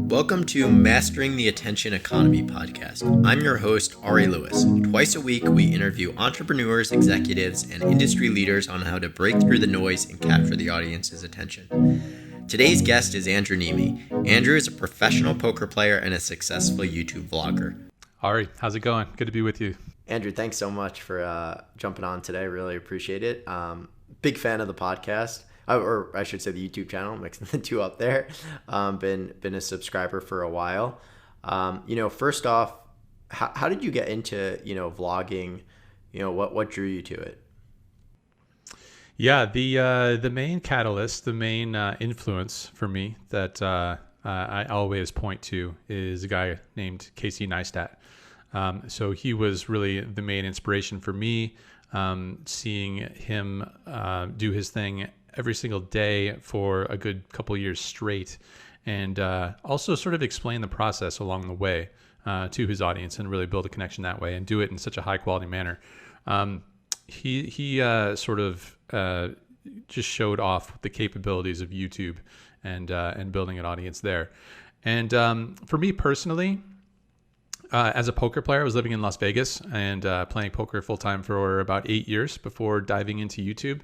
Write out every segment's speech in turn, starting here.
Welcome to Mastering the Attention Economy podcast. I'm your host, Ari Lewis. Twice a week, we interview entrepreneurs, executives, and industry leaders on how to break through the noise and capture the audience's attention. Today's guest is Andrew Neeme. Andrew is a professional poker player and a successful YouTube vlogger. Ari, how's it going? Good to be with you. Andrew, thanks so much for jumping on today. Really appreciate it. Big fan of the podcast. Or I should say the YouTube channel, mixing the two up there. Been a subscriber for a while. First off, how did you get into, vlogging? What drew you to it? Yeah, the main catalyst, the main influence for me that I always point to is a guy named Casey Neistat. So he was really the main inspiration for me, seeing him do his thing every single day for a good couple of years straight, and also sort of explain the process along the way to his audience and really build a connection that way and do it in such a high quality manner. He sort of just showed off the capabilities of YouTube and building an audience there. And for me personally, as a poker player, I was living in Las Vegas and playing poker full time for about 8 years before diving into YouTube.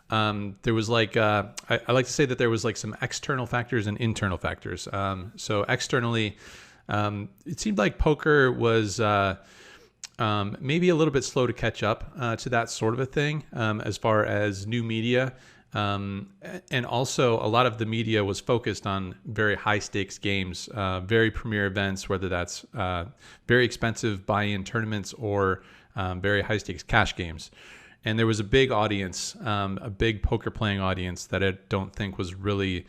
There was I like to say that there was some external factors and internal factors. So externally, it seemed like poker was maybe a little bit slow to catch up to that sort of a thing as far as new media. And also a lot of the media was focused on very high stakes games, very premier events, whether that's very expensive buy-in tournaments or very high stakes cash games. And there was a big audience, a big poker playing audience that I don't think was really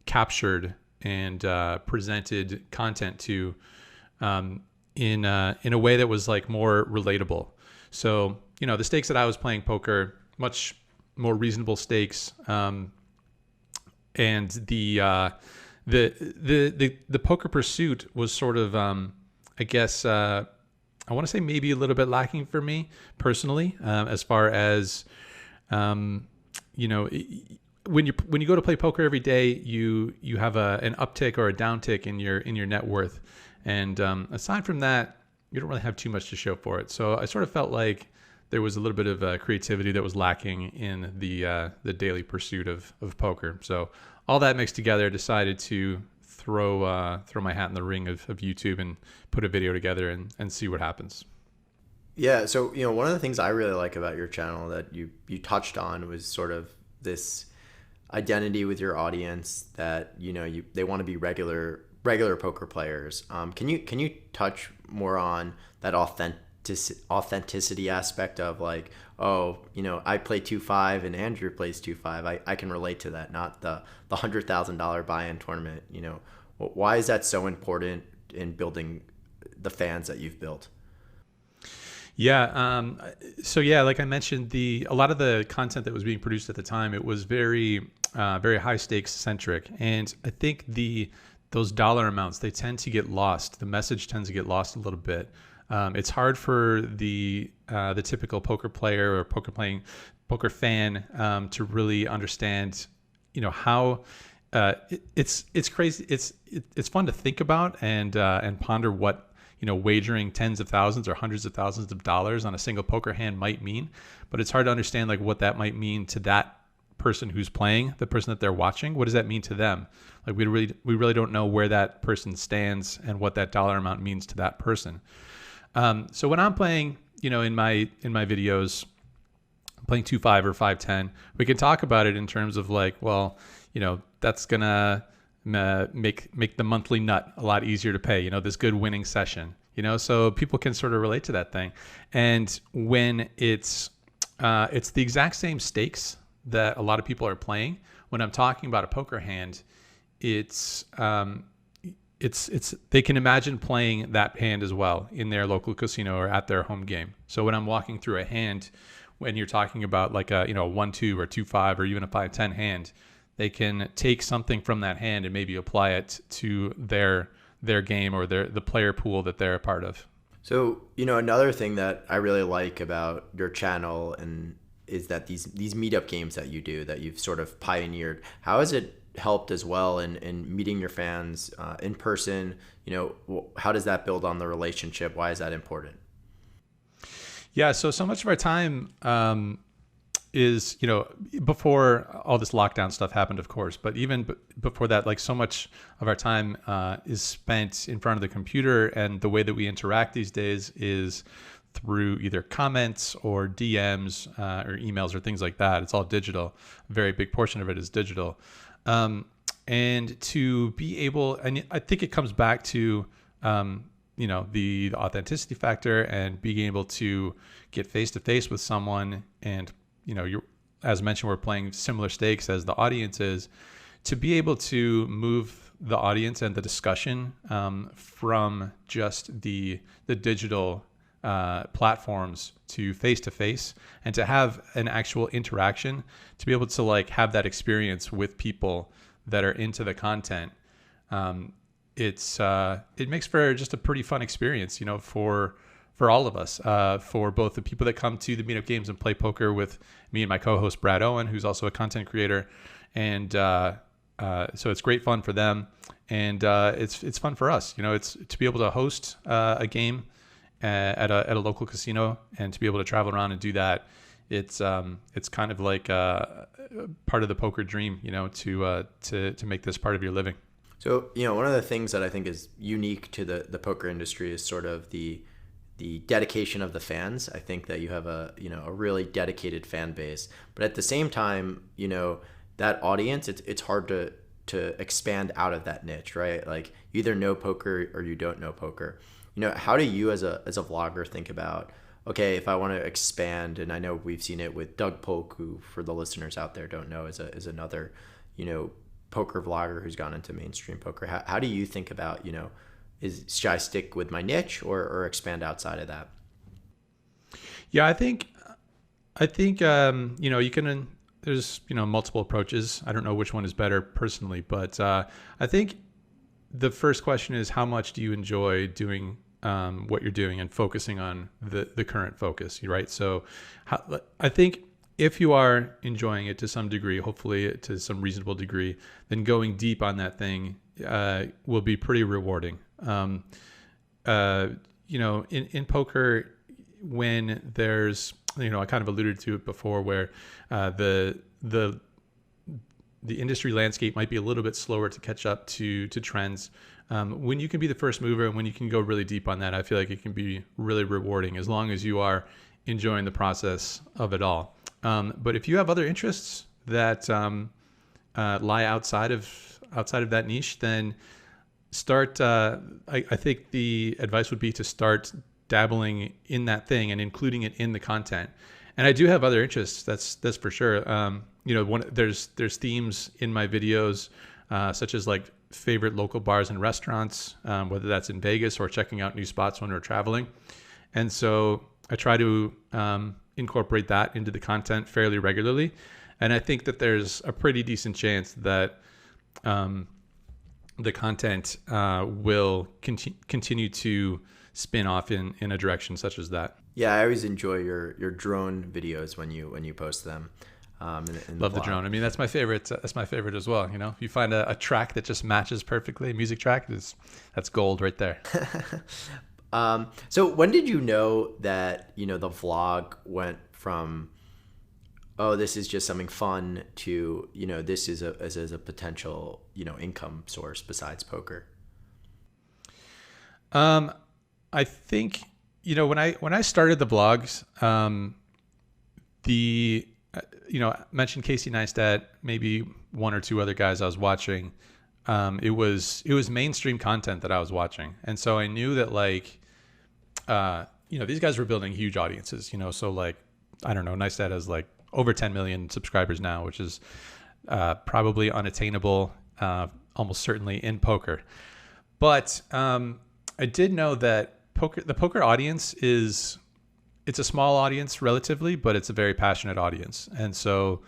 captured and presented content to in a way that was more relatable. So, the stakes that I was playing poker, much more reasonable stakes, and the poker pursuit was sort of, I want to say maybe a little bit lacking for me personally, as far as, when you go to play poker every day, you have an uptick or a downtick in your net worth. And aside from that, you don't really have too much to show for it. So I sort of felt like there was a little bit of creativity that was lacking in the daily pursuit of poker. So all that mixed together, decided to throw my hat in the ring of YouTube and put a video together and see what happens. Yeah. So, one of the things I really like about your channel that you touched on was sort of this identity with your audience that, they want to be regular poker players. Can you touch more on that authenticity aspect of I play 2-5 and Andrew plays 2-5. I can relate to that, not the $100,000 buy-in tournament. Why is that so important in building the fans that you've built? Yeah. Like I mentioned, a lot of the content that was being produced at the time, it was very, very high stakes centric. And I think those dollar amounts, they tend to get lost. The message tends to get lost a little bit. It's hard for the typical poker player or poker fan to really understand, how it's crazy. It's fun to think about and ponder what wagering tens of thousands or hundreds of thousands of dollars on a single poker hand might mean, but it's hard to understand what that might mean to that person who's playing, the person that they're watching. What does that mean to them? We really don't know where that person stands and what that dollar amount means to that person. So when I'm playing, in my videos, playing 2-5 or 5-10, we can talk about it in terms of that's gonna make the monthly nut a lot easier to pay. This good winning session. So people can sort of relate to that thing. And when it's the exact same stakes that a lot of people are playing, when I'm talking about a poker hand, it's they can imagine playing that hand as well in their local casino or at their home game. So when I'm walking through a hand, when you're talking about a 1-2 or 2-5 or even a 5-10 hand, they can take something from that hand and maybe apply it to their game or the player pool that they're a part of. So, another thing that I really like about your channel and is that these meetup games that you do, that you've sort of pioneered, how has it helped as well in meeting your fans in person? How does that build on the relationship? Why is that important? Yeah, so much of our time is, before all this lockdown stuff happened, of course, but even before that, like so much of our time is spent in front of the computer, and the way that we interact these days is through either comments or DMs or emails or things like that. It's all digital. A very big portion of it is digital. And to be able, and I think it comes back to, the authenticity factor and being able to get face to face with someone. And, as mentioned, we're playing similar stakes as the audience is, to be able to move the audience and the discussion from just the digital platforms to face, and to have an actual interaction, to be able to like have that experience with people that are into the content. It makes for just a pretty fun experience, for all of us, for both the people that come to the meetup games and play poker with me and my co-host Brad Owen, who's also a content creator, and so it's great fun for them, and it's fun for us. It's to be able to host a game at a local casino, and to be able to travel around and do that. It's kind of like part of the poker dream, to make this part of your living. So, one of the things that I think is unique to the poker industry is sort of the dedication of the fans. I think that you have a really dedicated fan base, but at the same time, that audience, it's hard to expand out of that niche, right? Like, you either know poker or you don't know poker. How do you as a vlogger think about, okay, if I want to expand, and I know we've seen it with Doug Polk, who, for the listeners out there don't know, is another, poker vlogger who's gone into mainstream poker. How do you think about, should I stick with my niche or expand outside of that? Yeah, I think, you can, there's, multiple approaches. I don't know which one is better personally, but I think the first question is, how much do you enjoy doing what you're doing and focusing on the current focus, right? So I think if you are enjoying it to some degree, hopefully to some reasonable degree, then going deep on that thing will be pretty rewarding. In poker, when there's, I kind of alluded to it before, where the industry landscape might be a little bit slower to catch up to trends. When you can be the first mover and when you can go really deep on that, I feel like it can be really rewarding, as long as you are enjoying the process of it all. But if you have other interests that lie outside of that niche, then start. I think the advice would be to start dabbling in that thing and including it in the content. And I do have other interests. That's for sure. There's themes in my videos, such as like favorite local bars and restaurants, whether that's in Vegas or checking out new spots when we're traveling. And so I try to incorporate that into the content fairly regularly. And I think that there's a pretty decent chance that the content will continue to spin off in a direction such as that. Yeah, I always enjoy your drone videos when you post them. Love the drone. I mean, that's my favorite. That's my favorite as well. If you find a track that just matches perfectly, a music track, that's gold right there. So when did you know that the vlog went from, oh, this is just something fun, to this is a potential income source besides poker? I think when I started the vlogs, mentioned Casey Neistat, maybe one or two other guys I was watching. It was mainstream content that I was watching, and so I knew that these guys were building huge audiences. So like, I don't know, Neistat has like over 10 million subscribers now, which is probably unattainable, almost certainly in poker. But I did know that the poker audience it's a small audience relatively, but it's a very passionate audience. And so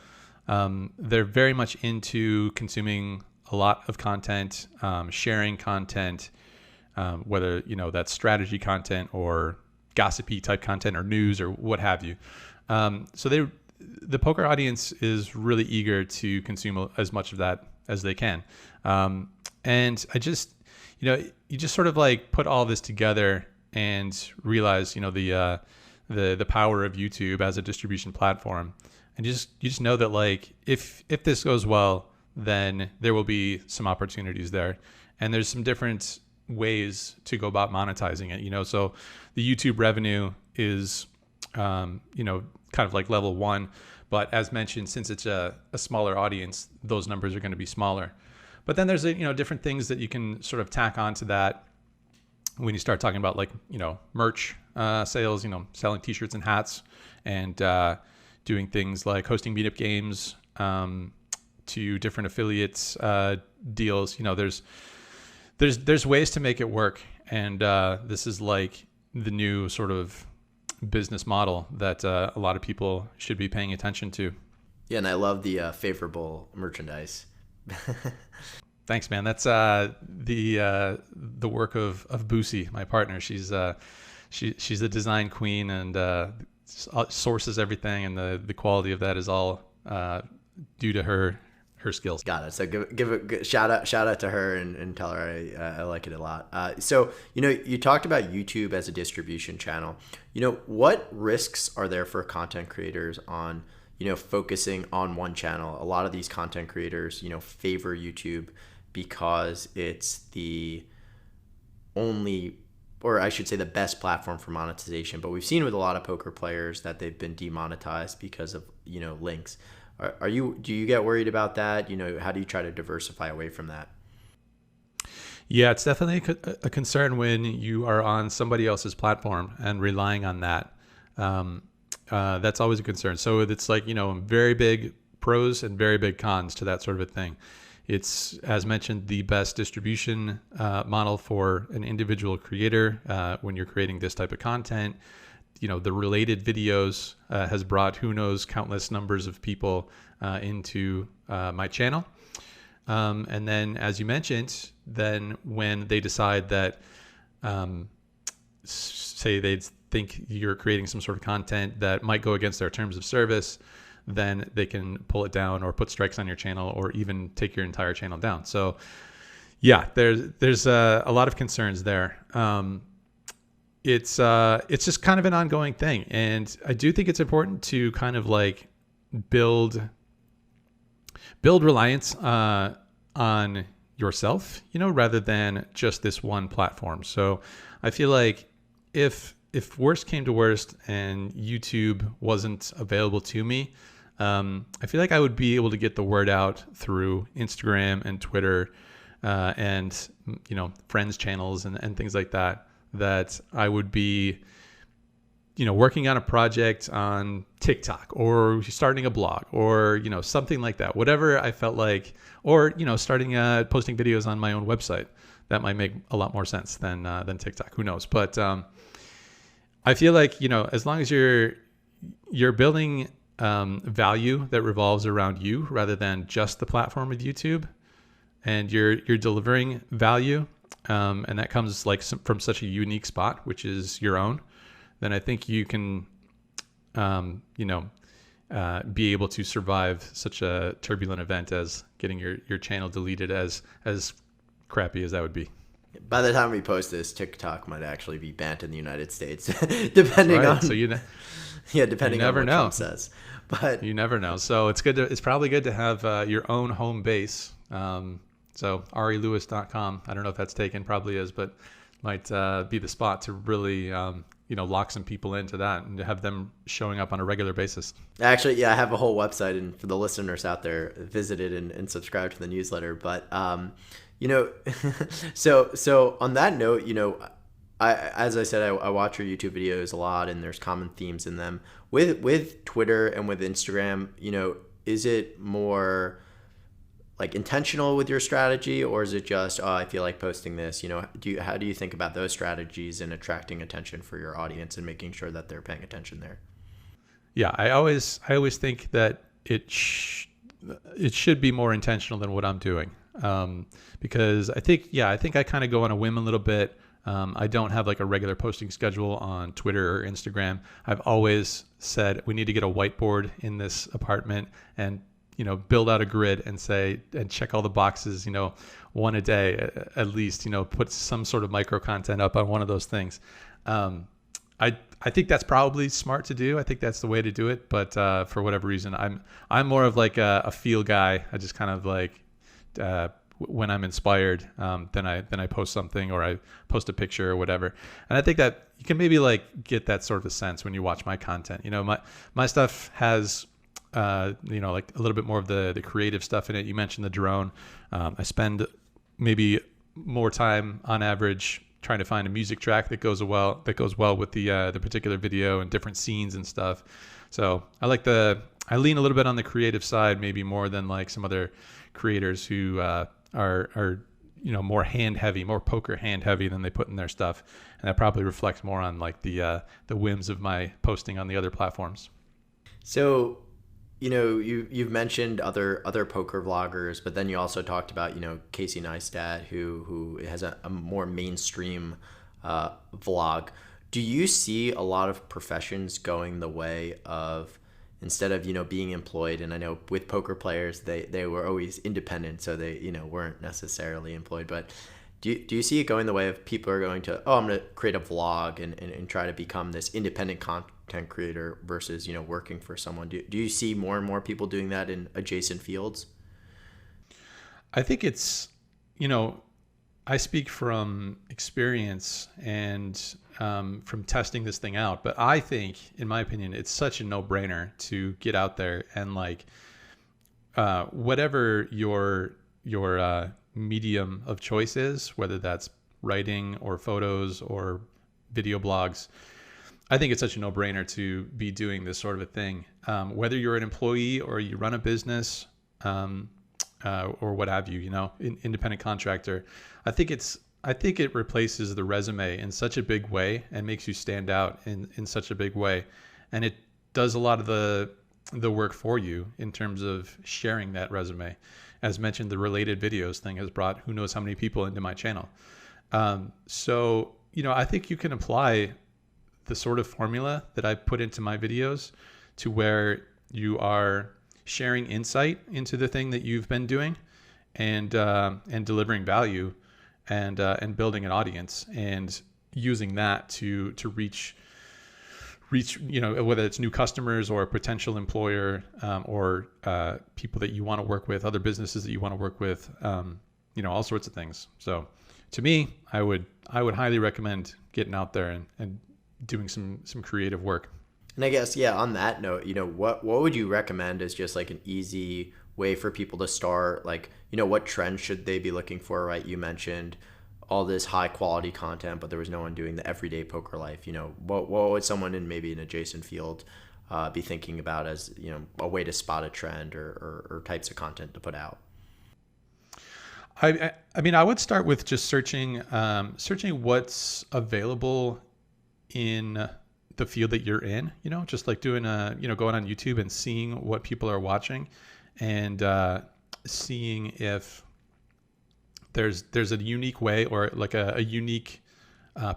they're very much into consuming a lot of content, sharing content, whether, that's strategy content or gossipy type content or news or what have you. So the poker audience is really eager to consume as much of that as they can. And I just, you just sort of like put all this together and realize, the power of YouTube as a distribution platform. And you just know that like, if this goes well, then there will be some opportunities there. And there's some different ways to go about monetizing it, so the YouTube revenue is, kind of like level one, but as mentioned, since it's a smaller audience, those numbers are going to be smaller. But then there's different things that you can sort of tack onto that when you start talking about like, merch sales, selling t-shirts and hats, and doing things like hosting meetup games, to different affiliates deals. There's ways to make it work, and this is like the new sort of business model that a lot of people should be paying attention to. Yeah, and I love the favorable merchandise. Thanks, man. That's the work of Boosie, my partner. She's a design queen, and sources everything, and the quality of that is all due to her skills. Got it. So give a good shout out to her, and tell her I like it a lot. So you talked about YouTube as a distribution channel. What risks are there for content creators on focusing on one channel? A lot of these content creators favor YouTube because it's the only, or I should say, the best platform for monetization. But we've seen with a lot of poker players that they've been demonetized because of links. Do you get worried about that? How do you try to diversify away from that? Yeah, it's definitely a concern when you are on somebody else's platform and relying on that. That's always a concern. So it's like, very big pros and very big cons to that sort of a thing. It's, as mentioned, the best distribution model for an individual creator when you're creating this type of content. The related videos has brought who knows countless numbers of people into my channel. And then, as you mentioned, then when they decide that, say they think you're creating some sort of content that might go against their terms of service, then they can pull it down or put strikes on your channel, or even take your entire channel down. So yeah, there's a lot of concerns there. It's just kind of an ongoing thing. And I do think it's important to kind of like build reliance on yourself, rather than just this one platform. So I feel like if worst came to worst and YouTube wasn't available to me, I feel like I would be able to get the word out through Instagram and Twitter, and friends channels and things like that I would be, working on a project on TikTok, or starting a blog, or, something like that, whatever I felt like, or, starting posting videos on my own website. That might make a lot more sense than TikTok. Who knows? But I feel like, as long as you're building value that revolves around you rather than just the platform of YouTube, and you're delivering value, and that comes like from such a unique spot, which is your own, then I think you can, be able to survive such a turbulent event as getting your channel deleted, as crappy as that would be. By the time we post this, TikTok might actually be banned in the United States, depending on. So depending on what Trump says. But you never know. So it's probably good to have your own home base. So arilewis.com. I don't know if that's taken, probably is, but might be the spot to really lock some people into that and to have them showing up on a regular basis. Actually, yeah, I have a whole website, and for the listeners out there, visit it and subscribe to the newsletter. But so on that note, as I said, I watch your YouTube videos a lot, and there's common themes in them. With Twitter and with Instagram, is it more like intentional with your strategy, or is it just, I feel like posting this? How do you think about those strategies and attracting attention for your audience and making sure that they're paying attention there? Yeah, I always think that it should be more intentional than what I'm doing, because I think I kind of go on a whim a little bit. I don't have like a regular posting schedule on Twitter or Instagram. I've always said we need to get a whiteboard in this apartment and, build out a grid and check all the boxes, one a day at least, put some sort of micro content up on one of those things. I think that's probably smart to do. I think that's the way to do it. But for whatever reason, I'm more of like a feel guy. I just kind of like when I'm inspired, then I post something or I post a picture or whatever. And I think that you can maybe like get that sort of a sense when you watch my content. My stuff has like a little bit more of the creative stuff in it. You mentioned the drone. I spend maybe more time on average trying to find a music track that goes well with the particular video and different scenes and stuff. So I lean a little bit on the creative side, maybe more than like some other creators who are more hand heavy, more poker hand heavy than they put in their stuff, and that probably reflects more on like the whims of my posting on the other platforms. So, you've mentioned other poker vloggers, but then you also talked about Casey Neistat, who has a more mainstream vlog. Do you see a lot of professions going the way of, instead of being employed, and I know with poker players they were always independent, so they weren't necessarily employed, but do you see it going the way of people are going to, I'm going to create a vlog and try to become this independent content creator versus working for someone? Do you see more and more people doing that in adjacent fields? I think it's I speak from experience and from testing this thing out, but I think, in my opinion, it's such a no-brainer to get out there and like whatever your medium of choice is, whether that's writing or photos or video blogs. I think it's such a no-brainer to be doing this sort of a thing, whether you're an employee or you run a business or what have you, independent contractor. I think it replaces the resume in such a big way and makes you stand out in such a big way, and it does a lot of the work for you in terms of sharing that resume. As mentioned, the related videos thing has brought who knows how many people into my channel. So I think you can apply the sort of formula that I put into my videos to where you are sharing insight into the thing that you've been doing and delivering value and building an audience and using that to reach whether it's new customers or a potential employer or people that you want to work with, other businesses that you want to work with, all sorts of things. So to me, I would highly recommend getting out there and doing some creative work. And I guess, on that note, what would you recommend as just like an easy way for people to start? Like, what trends should they be looking for, right? You mentioned all this high quality content, but there was no one doing the everyday poker life. What would someone in maybe an adjacent field be thinking about as, a way to spot a trend or types of content to put out? I mean, I would start with just searching what's available in the field that you're in, just like doing going on YouTube and seeing what people are watching and seeing if there's a unique way or like a unique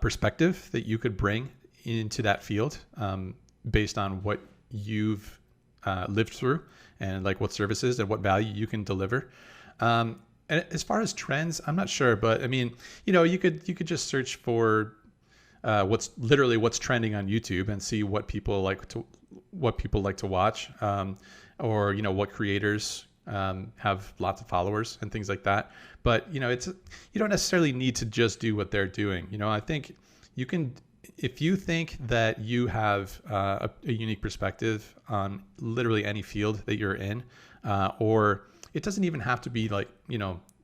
perspective that you could bring into that field based on what you've lived through and like what services and what value you can deliver. And as far as trends, I'm not sure, but I mean, you could just search for what's trending on YouTube and see what people like to watch, or what creators have lots of followers and things like that. But you don't necessarily need to just do what they're doing. I think you can, if you think that you have a unique perspective on literally any field that you're in, or it doesn't even have to be like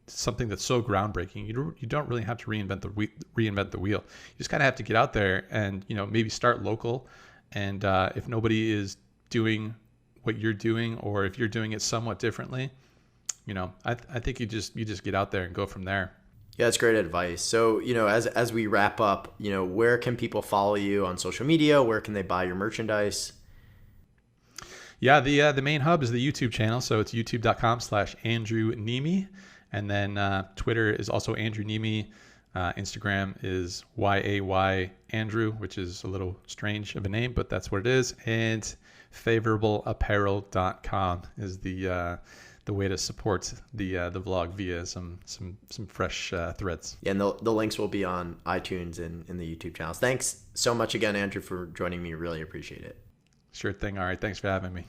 something that's so groundbreaking. You don't really have to reinvent the wheel. You just kind of have to get out there and maybe start local. And if nobody is doing what you're doing, or if you're doing it somewhat differently, I think you just get out there and go from there. Yeah, that's great advice. So as we wrap up, where can people follow you on social media? Where can they buy your merchandise? Yeah, the main hub is the YouTube channel, so it's youtube.com/Andrew Neeme. And then Twitter is also Andrew Neeme. Instagram is YAY Andrew, which is a little strange of a name, but that's what it is. And favorableapparel.com is the way to support the vlog via some fresh threads. Yeah, and the links will be on iTunes and in the YouTube channels. Thanks so much again, Andrew, for joining me. Really appreciate it. Sure thing. All right. Thanks for having me.